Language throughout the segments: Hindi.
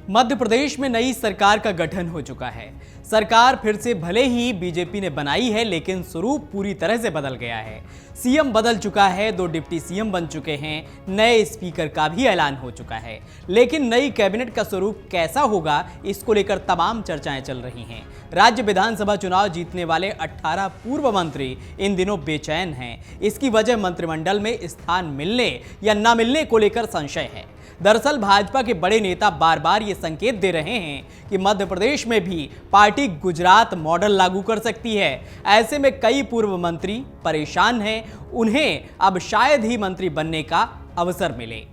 मध्य प्रदेश में नई सरकार का गठन हो चुका है। सरकार फिर से भले ही बीजेपी ने बनाई है, लेकिन स्वरूप पूरी तरह से बदल गया है। सीएम बदल चुका है, 2 डिप्टी सीएम बन चुके हैं, नए स्पीकर का भी ऐलान हो चुका है। लेकिन नई कैबिनेट का स्वरूप कैसा होगा, इसको लेकर तमाम चर्चाएं चल रही हैं। राज्य विधानसभा चुनाव जीतने वाले 18 पूर्व मंत्री इन दिनों बेचैन हैं। इसकी वजह मंत्रिमंडल में स्थान मिलने या न मिलने को लेकर संशय है। दरअसल भाजपा के बड़े नेता बार बार ये संकेत दे रहे हैं कि मध्य प्रदेश में भी पार्टी गुजरात मॉडल लागू कर सकती है। ऐसे में कई पूर्व मंत्री परेशान हैं, उन्हें अब शायद ही मंत्री बनने का अवसर मिले।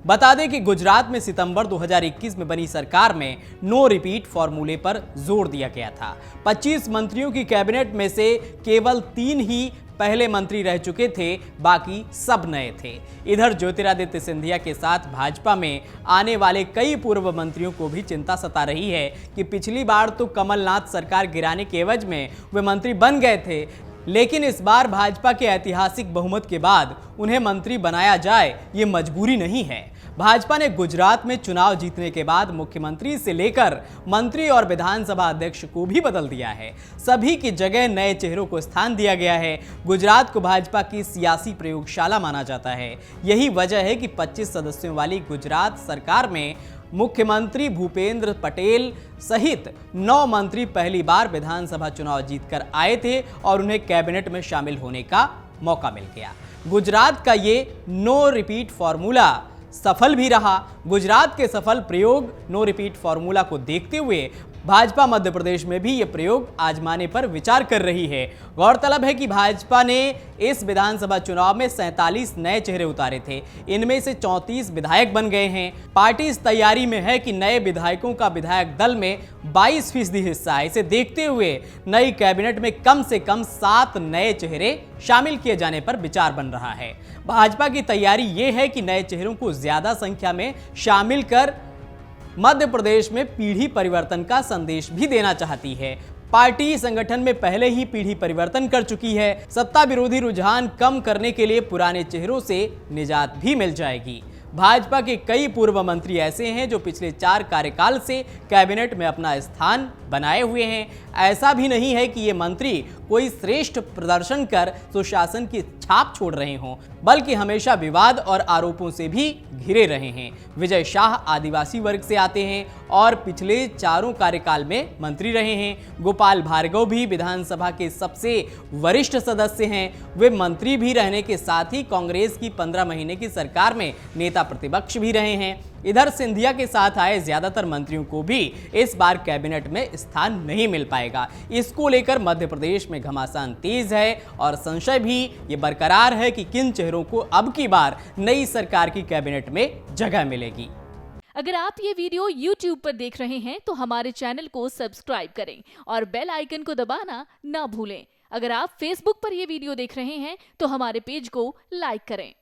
बता दें कि गुजरात में सितंबर 2021 में बनी सरकार में नो रिपीट फॉर्मूले पर जोर दिया गया था। 25 मंत्रियों की कैबिनेट में से केवल 3 ही पहले मंत्री रह चुके थे, बाकी सब नए थे। इधर ज्योतिरादित्य सिंधिया के साथ भाजपा में आने वाले कई पूर्व मंत्रियों को भी चिंता सता रही है कि पिछली बार तो कमलनाथ सरकार गिराने के एवज में वे मंत्री बन गए थे, लेकिन इस बार भाजपा के ऐतिहासिक बहुमत के बाद उन्हें मंत्री बनाया जाए, ये मजबूरी नहीं है। भाजपा ने गुजरात में चुनाव जीतने के बाद मुख्यमंत्री से लेकर मंत्री और विधानसभा अध्यक्ष को भी बदल दिया है। सभी की जगह नए चेहरों को स्थान दिया गया है। गुजरात को भाजपा की सियासी प्रयोगशाला माना जाता है। यही वजह है कि 25 सदस्यों वाली गुजरात सरकार में मुख्यमंत्री भूपेंद्र पटेल सहित 9 मंत्री पहली बार विधानसभा चुनाव जीतकर आए थे और उन्हें कैबिनेट में शामिल होने का मौका मिल गया। गुजरात का ये नो रिपीट फॉर्मूला सफल भी रहा। गुजरात के सफल प्रयोग नो रिपीट फॉर्मूला को देखते हुए भाजपा मध्य प्रदेश में भी ये प्रयोग आजमाने पर विचार कर रही है। गौरतलब है कि भाजपा ने इस विधानसभा चुनाव में 47 नए चेहरे उतारे थे। इनमें से 34 विधायक बन गए हैं। पार्टी इस तैयारी में है कि नए विधायकों का विधायक दल में 22% हिस्सा है। इसे देखते हुए नई कैबिनेट में कम से कम 7 नए चेहरे शामिल किए जाने पर विचार बन रहा है। भाजपा की तैयारी ये है कि नए चेहरों को ज्यादा संख्या में शामिल कर मध्य प्रदेश में पीढ़ी परिवर्तन का संदेश भी देना चाहती है। पार्टी संगठन में पहले ही पीढ़ी परिवर्तन कर चुकी है। सत्ता विरोधी रुझान कम करने के लिए पुराने चेहरों से निजात भी मिल जाएगी। भाजपा के कई पूर्व मंत्री ऐसे हैं जो पिछले 4 कार्यकाल से कैबिनेट में अपना स्थान बनाए हुए हैं। ऐसा भी नहीं है कि ये मंत्री कोई श्रेष्ठ प्रदर्शन कर सुशासन की छाप छोड़ रहे हों, बल्कि हमेशा विवाद और आरोपों से भी घिरे रहे हैं। विजय शाह आदिवासी वर्ग से आते हैं और पिछले 4 कार्यकाल में मंत्री रहे हैं। गोपाल भार्गव भी विधानसभा के सबसे वरिष्ठ सदस्य हैं। वे मंत्री भी रहने के साथ ही कांग्रेस की 15 महीने की सरकार में नेता प्रतिपक्ष भी रहे हैं। इधर सिंधिया के साथ आए ज्यादातर मंत्रियों को भी इस बार कैबिनेट में स्थान नहीं मिल पाएगा। इसको लेकर मध्य प्रदेश में घमासान तेज है और संशय भी ये बरकरार है कि किन चेहरों को अब की बार नई सरकार की कैबिनेट में जगह मिलेगी। अगर आप ये वीडियो YouTube पर देख रहे हैं तो हमारे चैनल को सब्सक्राइब करें और बेल आइकन को दबाना ना भूलें। अगर आप Facebook पर ये वीडियो देख रहे हैं तो हमारे पेज को लाइक करें।